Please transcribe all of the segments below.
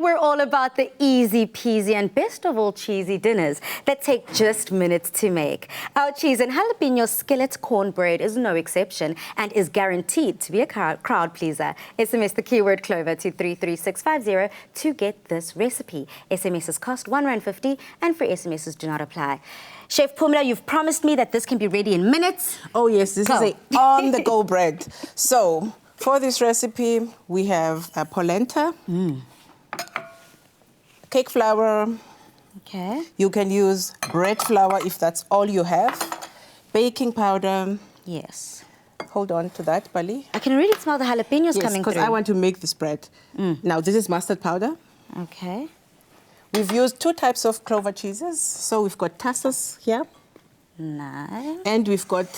We're all about the easy peasy and best of all cheesy dinners that take just minutes to make. Our cheese and jalapeno skillet cornbread is no exception and is guaranteed to be a crowd pleaser. SMS the keyword Clover to 33650 to get this recipe. SMSs cost R1.50 and free SMSs do not apply. Chef Pumla, you've promised me that this can be ready in minutes. Oh yes, this is a on-the-go bread. So for this recipe, we have polenta, cake flour. Okay. You can use bread flour if that's all you have. Baking powder. Yes. Hold on to that, Bali. I can really smell the jalapenos coming through. because I want to make this bread. Now, this is mustard powder. Okay. We've used 2 types of Clover cheeses. So we've got Tassos here. Nice. And we've got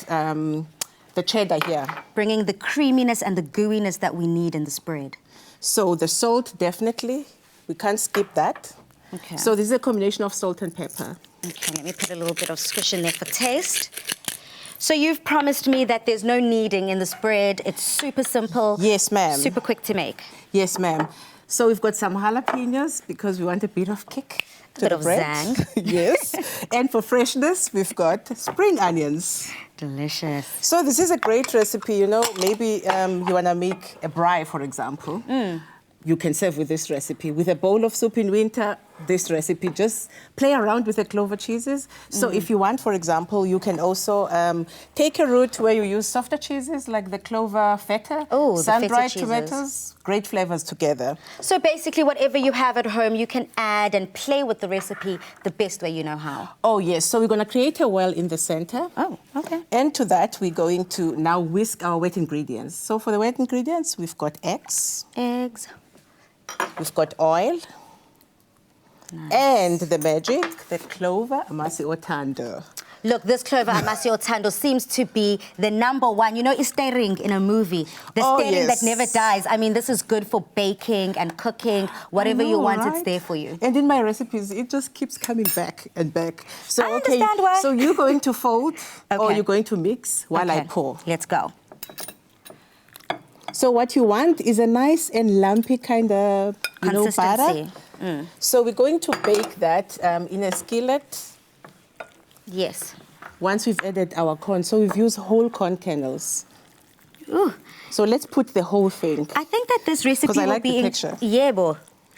the cheddar here. Bringing the creaminess and the gooiness that we need in this bread. So the salt, definitely. We can't skip that. Okay. So this is a combination of salt and pepper. Okay, let me put a little bit of squish in there for taste. So you've promised me that there's no kneading in this bread. It's super simple. Yes, ma'am. Super quick to make. Yes, ma'am. So we've got some jalapenos because we want a bit of kick to the bread. Zang. Yes. And for freshness, we've got spring onions. Delicious. So this is a great recipe, you know. Maybe you want to make a braai, for example. You can serve with this recipe. With a bowl of soup in winter, this recipe, just play around with the Clover cheeses. So if you want, for example, you can also take a route where you use softer cheeses like the Clover feta, sun-dried tomatoes, great flavors together. So basically, whatever you have at home, you can add and play with the recipe the best way you know how. Oh, yes. So we're going to create a well in the center. Oh, okay. And to that, we're going to now whisk our wet ingredients. So for the wet ingredients, we've got eggs. Eggs. We've got oil. Nice. And the magic, the Clover Amasi Otando. Look, this Clover Amasi Otando seems to be the #1. You know, it's stirring in a movie. The stirring that never dies. I mean, this is good for baking and cooking. Whatever you want, it's there for you. And in my recipes, it just keeps coming back and back. So, I understand why. So you're going to fold or you're going to mix while I pour. Let's go. So what you want is a nice and lumpy kind of, consistency. Butter. So we're going to bake that in a skillet. Yes. Once we've added our corn, so we've used whole corn kernels. Ooh. So let's put the whole thing. I think that this recipe I will like be the texture.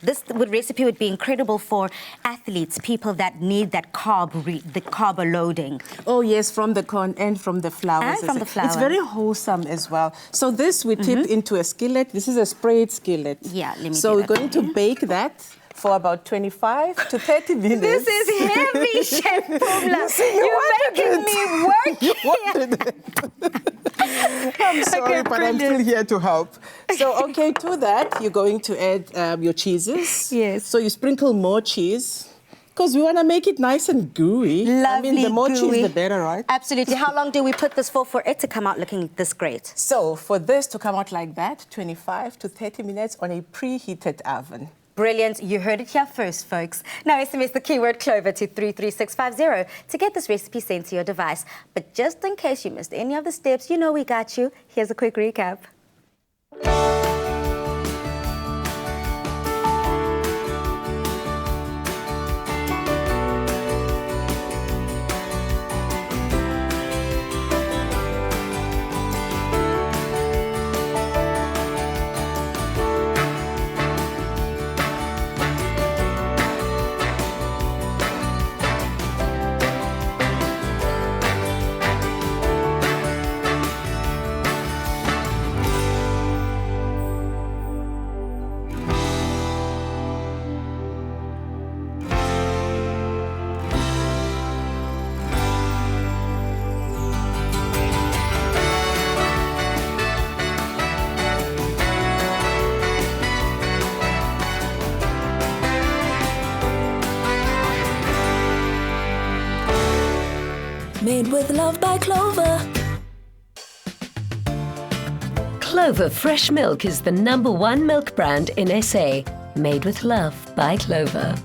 This recipe would be incredible for athletes, people that need that carb loading. Oh yes, from the corn and from the flour. And from the flour. It's very wholesome as well. So this we tip into a skillet. This is a sprayed skillet. Yeah, let me So we're going to bake that for about 25 to 30 minutes. This is heavy, Chef Pumla. You're making me work here. I'm sorry, but I'm still here to help. So, to that, you're going to add your cheeses. Yes. So you sprinkle more cheese, because we want to make it nice and gooey. Lovely, I mean, the more cheese, the better, right? Absolutely. How long do we put this for it to come out looking this great? So, for this to come out like that, 25 to 30 minutes on a preheated oven. Brilliant. You heard it here first, folks. Now SMS the keyword Clover to 33650 to get this recipe sent to your device. But just in case you missed any of the steps, you know we got you. Here's a quick recap. Made with love by Clover. Clover Fresh Milk is the #1 milk brand in SA. Made with love by Clover.